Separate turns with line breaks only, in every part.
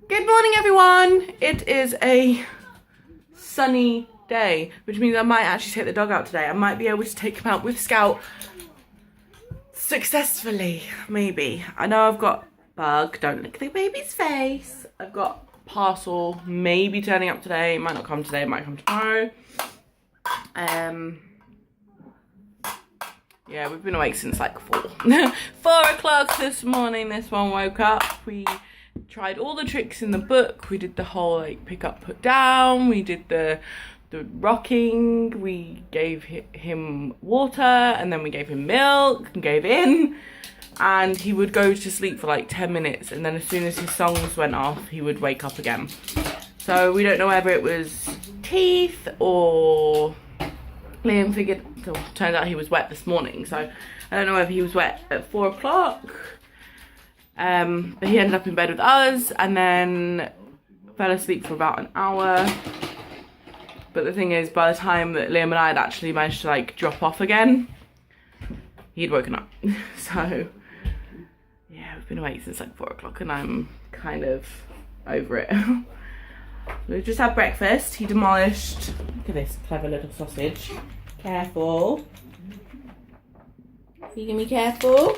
Good morning, everyone. It is a sunny day, which means I might actually take the dog out today. I might be able to take him out with Scout successfully, maybe. I know I've got Bug, don't lick the baby's face. I've got Parcel, maybe turning up today. It might not come today, it might come tomorrow. Yeah, we've been awake since like 4 o'clock this morning. This one woke up. We tried all the tricks in the book. We did the whole like pick up, put down. We did the rocking. We gave him water, and then we gave him milk and gave in. And he would go to sleep for like 10 minutes, and then as soon as his songs went off, he would wake up again. So we don't know whether it was teeth or Liam figured, so turned out he was wet this morning, so I don't know whether he was wet at 4 o'clock. But he ended up in bed with us and then fell asleep for about an hour. But the thing is, by the time that Liam and I had actually managed to like drop off again, he'd woken up. So yeah, we've been awake since like 4 o'clock and I'm kind of over it. We just had breakfast. He demolished, look at this clever little sausage. Careful. You gonna be careful?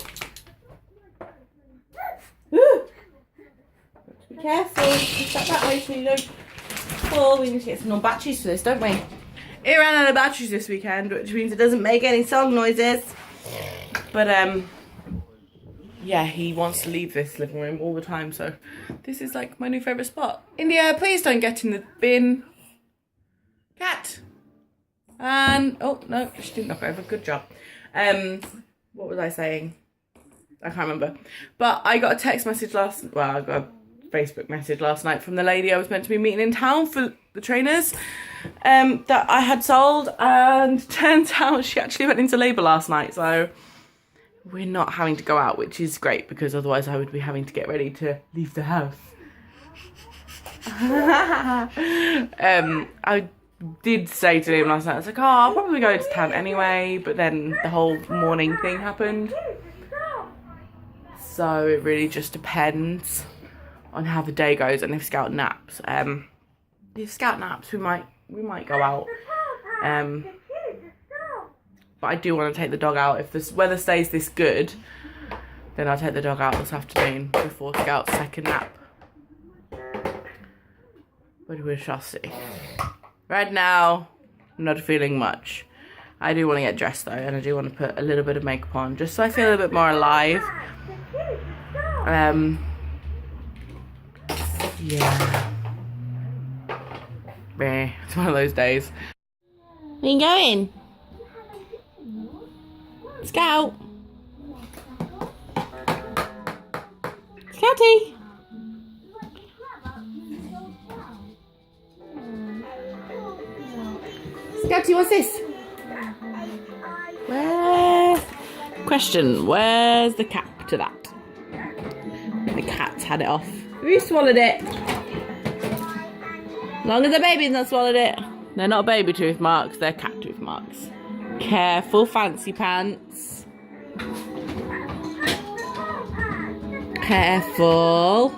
Woo! Got to be careful. Just that way so you don't fall. We need to get some more batteries for this, don't we? It ran out of batteries this weekend, which means it doesn't make any song noises. But yeah, he wants to leave this living room all the time, so this is like my new favourite spot. India, please don't get in the bin. Cat. And, oh no, she didn't knock over, good job. What was I saying? I can't remember. But I got a text message I got a Facebook message last night from the lady I was meant to be meeting in town for the trainers that I had sold, and turns out she actually went into labour last night, so we're not having to go out, which is great because otherwise I would be having to get ready to leave the house. I did say to him last night, I was like, oh, I'll probably go to town anyway, but then the whole morning thing happened. So it really just depends on how the day goes and if Scout naps. If Scout naps, we might go out. But I do want to take the dog out. If the weather stays this good, then I'll take the dog out this afternoon before Scout's second nap. But we shall see. Right now, I'm not feeling much. I do want to get dressed though, and I do want to put a little bit of makeup on, just so I feel a bit more alive. Yeah. It's one of those days. Where you going? Scout! Scouty! Scouty, what's this? Where's the cap to that? The cat's had it off. Who swallowed it? As long as the baby's not swallowed it. They're not baby tooth marks, they're cat tooth marks. Careful, fancy pants. Careful.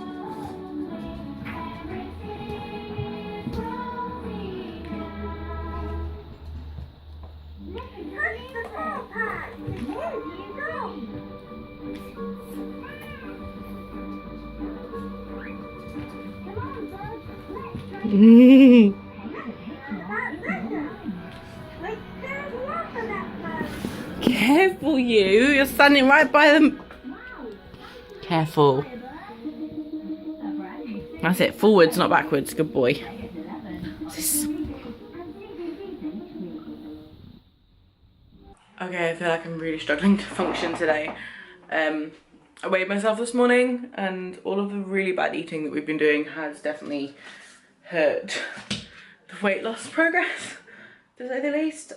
Careful, you're standing right by them. Careful. That's it, forwards, not backwards. Good boy. What's this? Okay, I feel like I'm really struggling to function today. I weighed myself this morning, and all of the really bad eating that we've been doing has definitely hurt the weight loss progress, to say the least.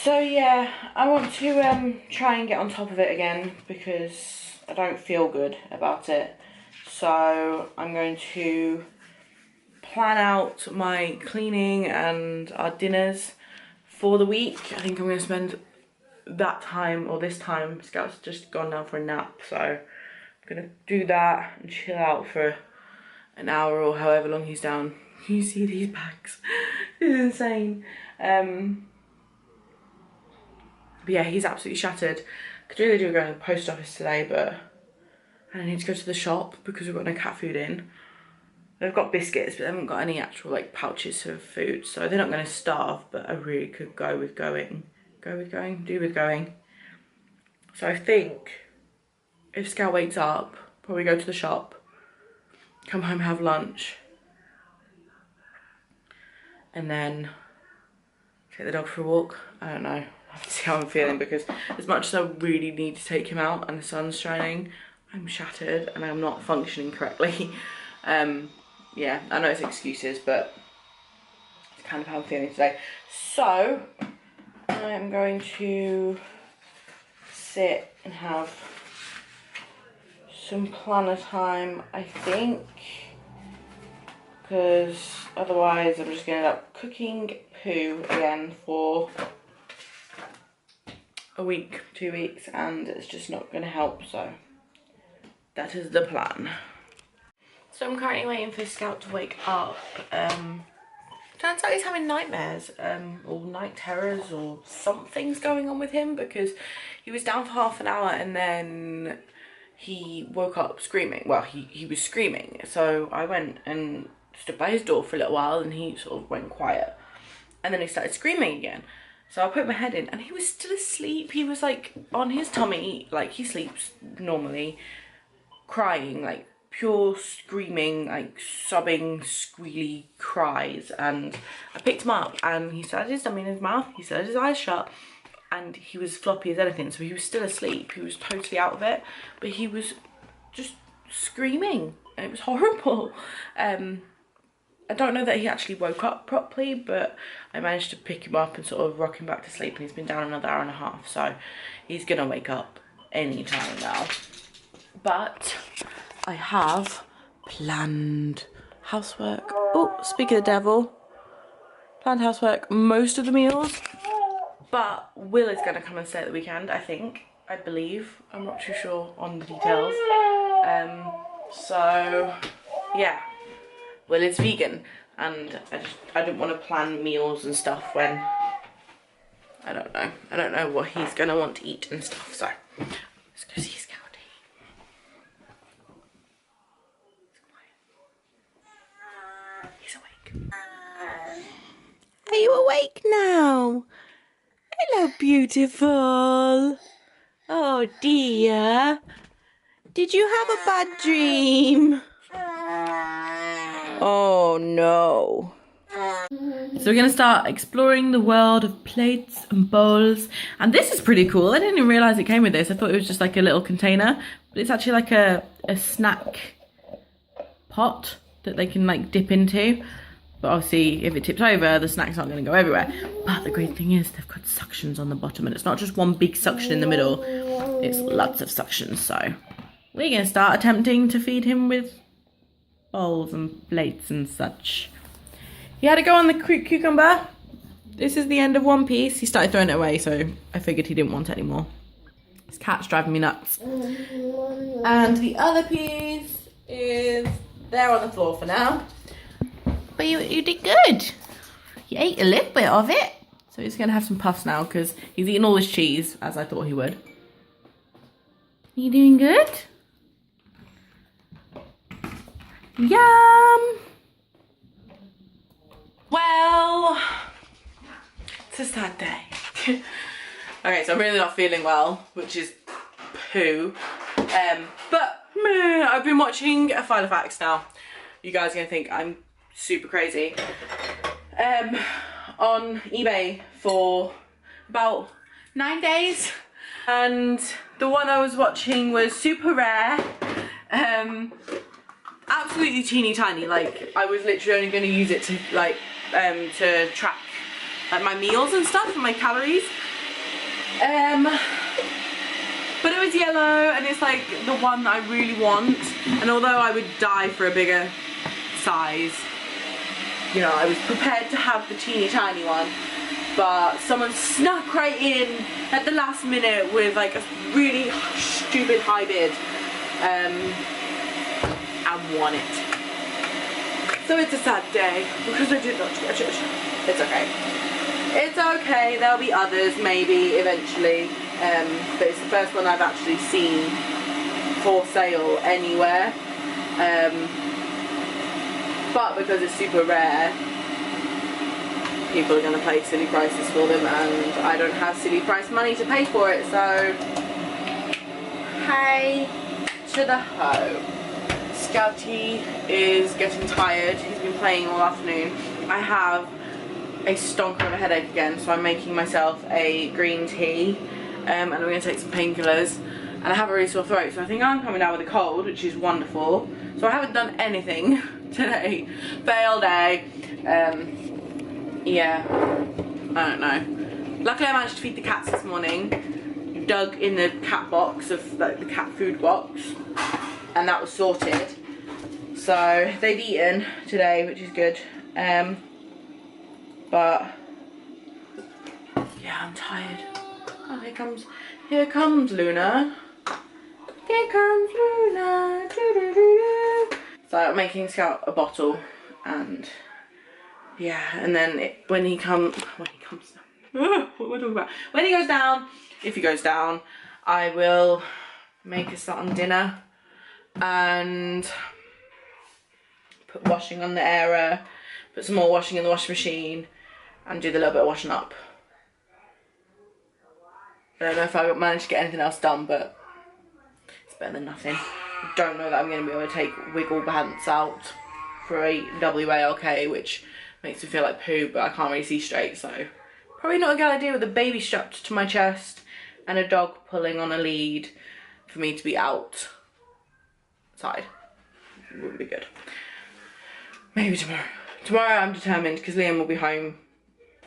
So yeah, I want to try and get on top of it again because I don't feel good about it. So I'm going to plan out my cleaning and our dinners for the week. I think I'm going to spend that time, or this time, Scout's just gone down for a nap, so gonna do that and chill out for an hour or however long he's down. Can you see these bags? This is insane. But yeah, he's absolutely shattered. Could really do going to the post office today, but I need to go to the shop because we've got no cat food in. They've got biscuits, but they haven't got any actual like pouches of food, so they're not going to starve. But I really could do with going. So I think if Scout wakes up, probably go to the shop, come home, have lunch, and then take the dog for a walk. I don't know. I have to see how I'm feeling, because as much as I really need to take him out and the sun's shining, I'm shattered and I'm not functioning correctly. Yeah, I know it's excuses, but it's kind of how I'm feeling today. So I'm going to sit and have some planner time, I think, because otherwise I'm just going to end up cooking poo again for a week, 2 weeks, and it's just not going to help. So that is the plan. So I'm currently waiting for Scout to wake up. Turns out he's having nightmares, or night terrors, or something's going on with him, because he was down for half an hour and then he woke up screaming. Well, he was screaming. So I went and stood by his door for a little while and he sort of went quiet. And then he started screaming again. So I put my head in and he was still asleep. He was like on his tummy, like he sleeps normally, crying, like pure screaming, like sobbing, squealy cries. And I picked him up and he still had his tummy in his mouth, he still had his eyes shut, and he was floppy as anything. So he was still asleep, he was totally out of it, but he was just screaming and it was horrible. I don't know that he actually woke up properly, but I managed to pick him up and sort of rock him back to sleep, and he's been down another hour and a half, so he's gonna wake up any time now. But I have planned housework. Oh, speak of the devil. Planned housework most of the meals, but Will is gonna come and stay at the weekend, I think. I believe. I'm not too sure on the details. So yeah. Will is vegan, and I didn't want to plan meals and stuff when I don't know what he's gonna want to eat and stuff. So let's go see Scouty. He's awake. Are you awake now? Hello, beautiful. Oh dear. Did you have a bad dream? Oh no. So we're going to start exploring the world of plates and bowls. And this is pretty cool. I didn't even realise it came with this. I thought it was just like a little container. But it's actually like a snack pot that they can like dip into. But obviously if it tips over, the snack's not going to go everywhere. But the great thing is they've got suctions on the bottom. And it's not just one big suction in the middle. It's lots of suctions. So we're going to start attempting to feed him with bowls and plates and such. He had to go on the cucumber. This is the end of one piece. He started throwing it away, so I figured he didn't want it anymore. This cat's driving me nuts. And the other piece is there on the floor for now. But you did good. You ate a little bit of it. So he's going to have some puffs now because he's eaten all his cheese, as I thought he would. You doing good? Yum! Well, it's a sad day. Okay, so I'm really not feeling well, which is poo. But I've been watching a File of Facts now. You guys are gonna think I'm super crazy. On eBay for about 9 days. And the one I was watching was super rare. Absolutely teeny tiny. Like I was literally only going to use it to like to track like my meals and stuff and my calories. But it was yellow and it's like the one that I really want. And although I would die for a bigger size, you know, I was prepared to have the teeny tiny one. But someone snuck right in at the last minute with like a really stupid high bid. and won it. So it's a sad day because I did not watch it. It's okay. It's okay. There'll be others maybe eventually. But it's the first one I've actually seen for sale anywhere. But because it's super rare, people are going to pay silly prices for them, and I don't have silly price money to pay for it, so hey to the ho. Scouty is getting tired. He's been playing all afternoon. I have a stonker of a headache again, so I'm making myself a green tea, and I'm going to take some painkillers, and I have a really sore throat, so I think I'm coming down with a cold, which is wonderful. So I haven't done anything today. Fail day. Yeah, I don't know. Luckily I managed to feed the cats this morning. Dug in the cat box of like the cat food box, and that was sorted. So they've eaten today, which is good. But yeah, I'm tired. Oh, here comes Luna. Here comes Luna. Doo -doo -doo -doo. So I'm making Scout a bottle, and yeah, and then when he comes down, what am I talking about? When he goes down, if he goes down, I will make us something dinner and put washing on the airer, put some more washing in the washing machine, and do the little bit of washing up. I don't know if I managed to get anything else done, but it's better than nothing. I don't know that I'm going to be able to take wiggle pants out for a WALK, which makes me feel like poo, but I can't really see straight, so probably not a good idea with a baby strapped to my chest and a dog pulling on a lead for me to be outside. It wouldn't be good. Maybe tomorrow. Tomorrow I'm determined, because Liam will be home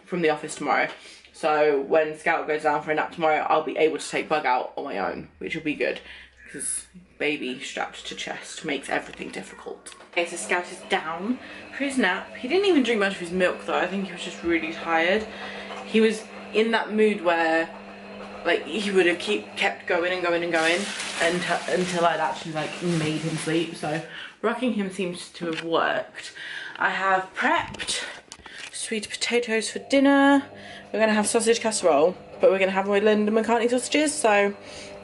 from the office tomorrow. So when Scout goes down for a nap tomorrow, I'll be able to take Bug out on my own, which will be good, because baby strapped to chest makes everything difficult. Okay, so Scout is down for his nap. He didn't even drink much of his milk though. I think he was just really tired. He was in that mood where like he would have kept going and going and going until I'd actually like made him sleep. So rocking him seems to have worked. I have prepped sweet potatoes for dinner. We're gonna have sausage casserole, but we're gonna have my Linda McCartney sausages, so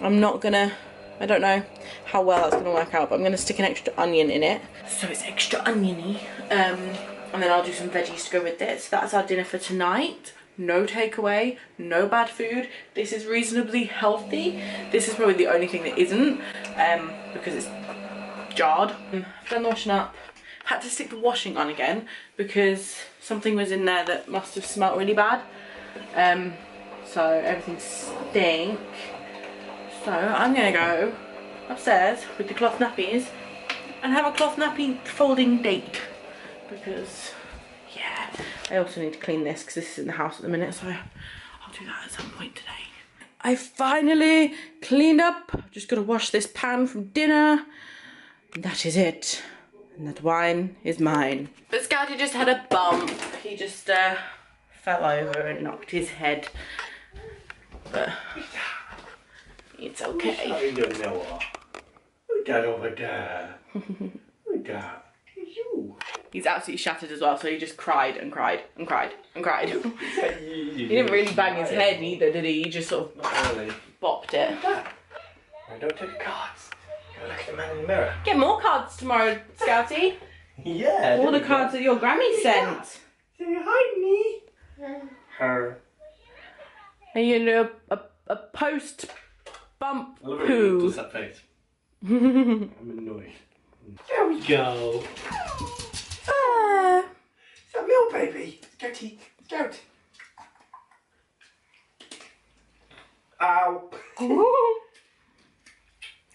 I'm not gonna, I don't know how well that's gonna work out, but I'm gonna stick an extra onion in it, so it's extra oniony. And then I'll do some veggies to go with it. So that's our dinner for tonight. No takeaway, no bad food. This is reasonably healthy. This is probably the only thing that isn't, because it's jarred. I've done the washing up. Had to stick the washing on again because something was in there that must have smelled really bad. So everything stink. So I'm gonna go upstairs with the cloth nappies and have a cloth nappy folding date, because yeah, I also need to clean this because this is in the house at the minute, so I'll do that at some point today. I finally cleaned up. I've just got to wash this pan from dinner, and that is it. And that wine is mine. But Scouty just had a bump. He just fell over and knocked his head. But it's okay.
How you doing, Noah? Who's that over there? Who's that? It's you.
He's absolutely shattered as well, so he just cried and cried and cried and cried. He didn't really bang his head either, did he? He just sort of bopped it.
I don't take cards. Go look at the man in the mirror.
Get more cards tomorrow, Scouty.
Yeah.
All the cards that your Grammy sent.
Say hi, me. Her.
Are you gonna do a post bump
I love it
poo?
when he does that face. I'm annoyed. There we go.
Ah.
Is that milk, baby? Scouty. Scout. Ow. Come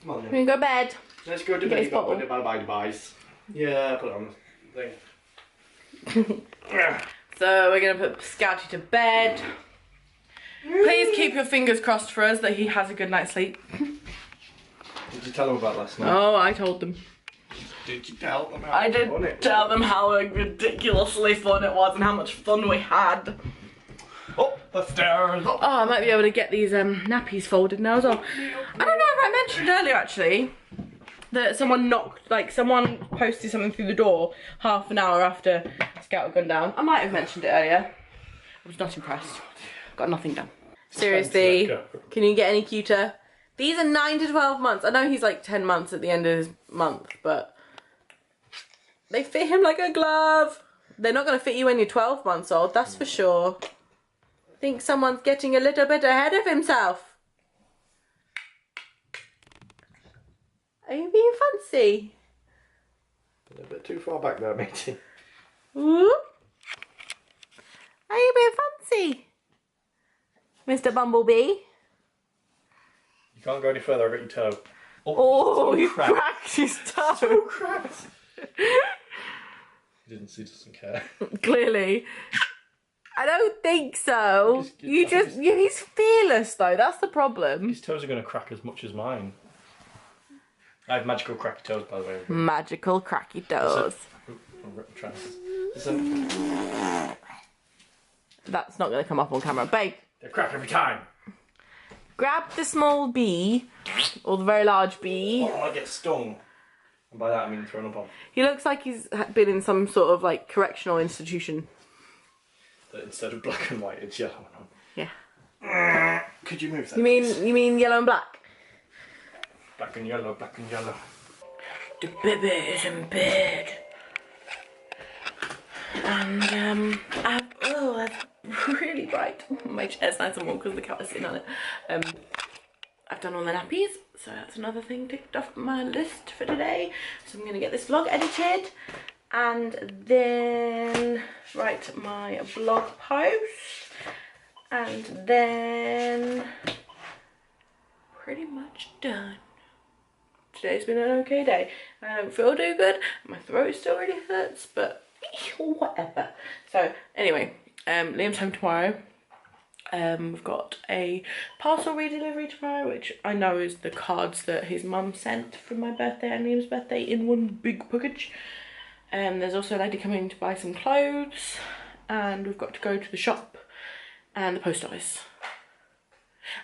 on then.
Can we go to bed?
Let's go to
Get
bed.
his bottle.
Bye device. Yeah, put it on the thing.
So we're gonna put Scouty to bed. Please keep your fingers crossed for us that he has a good night's sleep.
Did you tell them about last night?
Oh, I told them.
Did you tell them how
I
fun
did
it
tell them how ridiculously fun it was and how much fun we had.
Up the stairs.
Oh, I might be able to get these nappies folded now as well. I don't know if I mentioned earlier actually, that someone knocked, like someone posted something through the door half an hour after Scout had gone down. I might have mentioned it earlier. I was not impressed. Got nothing done. Seriously, can you get any cuter? These are 9 to 12 months. I know he's like 10 months at the end of his month, but they fit him like a glove. They're not going to fit you when you're 12 months old, that's for sure. I think someone's getting a little bit ahead of himself. Are you being fancy?
A bit too far back there, matey.
Ooh. Are you being fancy? Mr. Bumblebee?
You can't go any further, I've got your toe.
Oh,
so
you cracked his toe.
So cracked. He doesn't care.
Clearly. I don't think so. He's fearless though, that's the problem.
His toes are going to crack as much as mine. I have magical cracky toes, by the way.
Magical cracky toes. That's not going to come up on camera. Babe.
They crack every time.
Grab the small bee, or the very large bee.
Oh, I get stung. And by that I mean thrown up on.
He looks like he's been in some sort of like correctional institution.
That instead of black and white, it's yellow and on.
Yeah.
Could you move that?
You mean yellow and black?
Black and yellow, black and yellow.
The baby is in bed. And that's really bright. My chair's nice and warm because the cat is sitting on it. I've done all the nappies, so that's another thing ticked off my list for today. So I'm going to get this vlog edited and then write my blog post and then pretty much done. Today's been an okay day. I don't feel too good. My throat still really hurts, but whatever. So anyway, Liam's home tomorrow. We've got a parcel redelivery tomorrow, which I know is the cards that his mum sent for my birthday and Liam's birthday in one big package. There's also a lady coming to buy some clothes, and we've got to go to the shop and the post office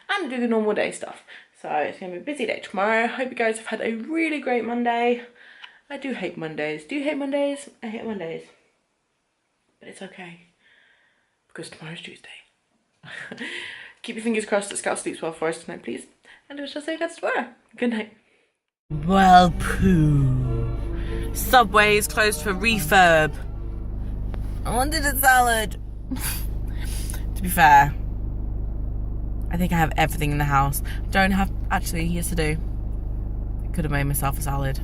and do the normal day stuff. So it's going to be a busy day tomorrow. Hope you guys have had a really great Monday. I do hate Mondays. Do you hate Mondays? I hate Mondays. But it's okay, because tomorrow's Tuesday. Keep your fingers crossed that Scout sleeps well for us tonight, please. And we shall see you guys tomorrow. Good night. Well, poo. Subway is closed for refurb. I wanted a salad. To be fair, I think I have everything in the house. Don't have, actually, yes I do. I could have made myself a salad.